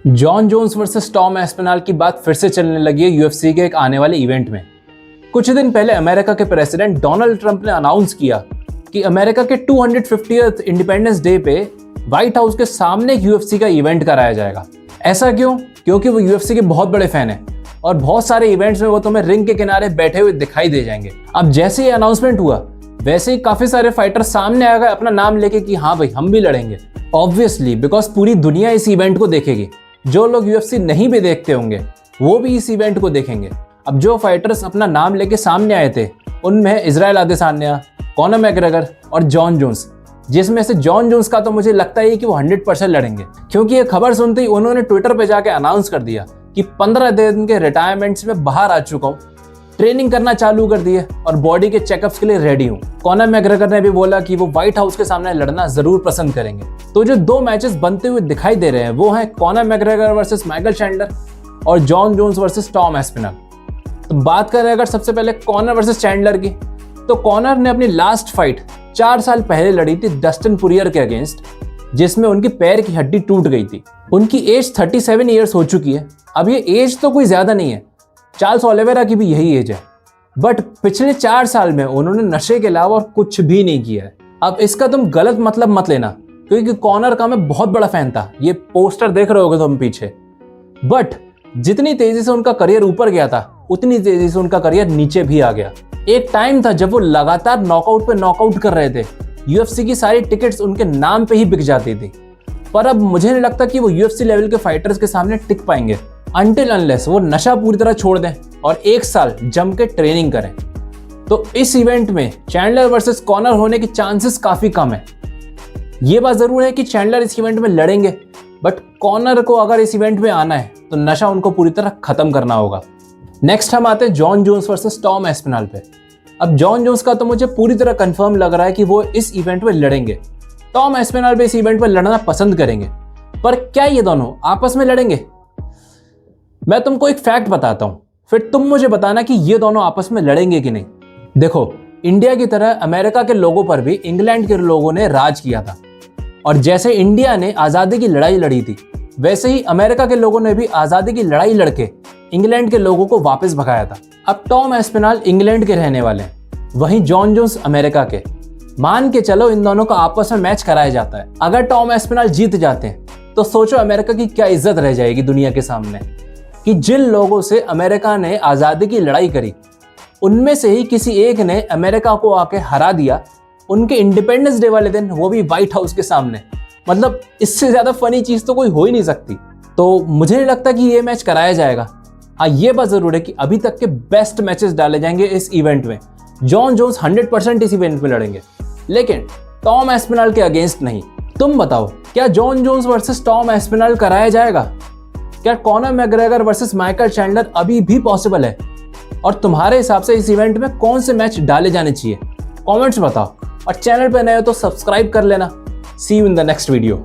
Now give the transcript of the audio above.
Jon Jones versus Tom एस्पिनाल की बात फिर से चलने लगी है यूएफसी के एक आने वाले इवेंट में। कुछ दिन पहले अमेरिका के प्रेसिडेंट डोनाल्ड ट्रंप ने अनाउंस किया कि अमेरिका के 250th इंडिपेंडेंस डे पे व्हाइट हाउस के सामने यूएफसी का इवेंट कराया जाएगा। ऐसा क्यों? क्योंकि वो यूएफसी के बहुत बड़े फैन हैं और बहुत सारे इवेंट्स में वो तुम्हें रिंग के किनारे बैठे हुए दिखाई दे जाएंगे। अब जैसे ही अनाउंसमेंट हुआ वैसे ही काफी सारे फाइटर सामने आ गए अपना नाम लेके कि हाँ भाई हम भी लड़ेंगे। ऑब्वियसली बिकॉज पूरी दुनिया इस इवेंट को देखेगी। जो लोग यूएफसी नहीं भी देखते होंगे वो भी इस इवेंट को देखेंगे। अब जो फाइटर्स अपना नाम लेके सामने आए थे उनमें इजराइल अदेसान्या, कॉनर मैकग्रेगर और जॉन जोन्स, जिसमें से जॉन जोन्स का तो मुझे लगता है कि वो 100% लड़ेंगे, क्योंकि ये खबर सुनते ही उन्होंने ट्विटर पे जाके अनाउंस कर दिया कि 15 दिन के रिटायरमेंट्स में बाहर आ चुका हूँ, ट्रेनिंग करना चालू कर दी है और बॉडी के चेकअप्स के लिए रेडी हूँ। कॉनर मैकग्रेगर ने भी बोला कि वो व्हाइट हाउस के सामने लड़ना जरूर पसंद करेंगे। तो जो दो मैचेस बनते हुए दिखाई दे रहे हैं वो हैं Conor McGregor versus Michael Chandler और जॉन जोन्स वर्सेस टॉम एस्पिनाल। तो बात करें अगर सबसे पहले कॉनर वर्सेस चैंडलर की, तो कॉनर ने अपनी लास्ट फाइट 4 साल पहले लड़ी थी डस्टिन पोरियर के अगेंस्ट, जिसमें उनकी पैर की हड्डी टूट गई थी। उनकी एज 37 ईयर्स हो चुकी है। अब ये एज तो कोई ज्यादा नहीं है, चार्ल्स ओलिवेरा की भी यही एज है, बट पिछले 4 साल में उन्होंने नशे के अलावा और कुछ भी नहीं किया है। अब इसका तुम गलत मतलब मत लेना, क्योंकि कॉनर का मैं बहुत बड़ा फैन था, ये पोस्टर देख रहे होगे तुम पीछे। बट जितनी तेजी से उनका करियर ऊपर गया था उतनी तेजी से उनका करियर नीचे भी आ गया। एक टाइम था जब वो लगातार नॉकआउट पे नॉकआउट कर रहे थे, यूएफसी की सारी टिकट्स उनके नाम पे ही बिक जाती थी। पर अब मुझे नहीं लगता कि वो यूएफसी लेवल के फाइटर्स के सामने टिक पाएंगे अनटिल अनलेस वो नशा पूरी तरह छोड़ दें और 1 साल जम के ट्रेनिंग करें। तो इस इवेंट में चैंडलर वर्सेस कॉनर होने की चांसेस काफी कम है। ये बात जरूर है कि चैंडलर इस इवेंट में लड़ेंगे, बट कॉनर को अगर इस इवेंट में आना है तो नशा उनको पूरी तरह खत्म करना होगा। नेक्स्ट हम आते हैं जॉन जोन्स वर्सेस टॉम एस्पिनाल पे। अब जॉन जोन्स का तो मुझे पूरी तरह कंफर्म लग रहा है कि वो इस इवेंट में लड़ेंगे। टॉम एस्पिनाल भी इस इवेंट में लड़ना पसंद करेंगे, पर क्या ये दोनों आपस में लड़ेंगे? मैं तुमको एक फैक्ट बताता हूं, फिर तुम मुझे बताना कि ये दोनों आपस में लड़ेंगे कि नहीं। देखो, इंडिया की तरह अमेरिका के लोगों पर भी इंग्लैंड के लोगों ने राज किया था, और जैसे इंडिया ने आजादी की लड़ाई लड़ी थी वैसे ही अमेरिका के लोगों ने भी आजादी की लड़ाई लड़के इंग्लैंड के लोगों को वापस भगाया था। अब टॉम एस्पिनाल इंग्लैंड के रहने वाले हैं, वहीं जॉन जोन्स अमेरिका के। मान के चलो इन दोनों का आपस में मैच कराया जाता है। अगर टॉम एस्पिनाल जीत जाते हैं तो सोचो अमेरिका की क्या इज्जत रह जाएगी दुनिया के सामने, कि जिन लोगों से अमेरिका ने आजादी की लड़ाई करी उनमें से ही किसी एक ने अमेरिका को आके हरा दिया उनके इंडिपेंडेंस डे वाले दिन, वो भी व्हाइट हाउस के सामने। मतलब इससे ज्यादा फनी चीज तो कोई हो ही नहीं सकती। तो मुझे नहीं लगता कि ये मैच कराया जाएगा। हाँ, ये बात जरूर है कि अभी तक के बेस्ट मैचेस डाले जाएंगे इस इवेंट में। जॉन जोन्स 100% इस इवेंट में लड़ेंगे, लेकिन टॉम एस्पिनाल के अगेंस्ट नहीं। तुम बताओ, क्या जॉन जोन्स वर्सेस टॉम एस्पिनाल कराया जाएगा? क्या Conor McGregor versus Michael Chandler अभी भी पॉसिबल है? और तुम्हारे हिसाब से इस इवेंट में कौन से मैच डाले जाने चाहिए? कमेंट्स बताओ, और चैनल पे नए हो तो सब्सक्राइब कर लेना। See you in the next video.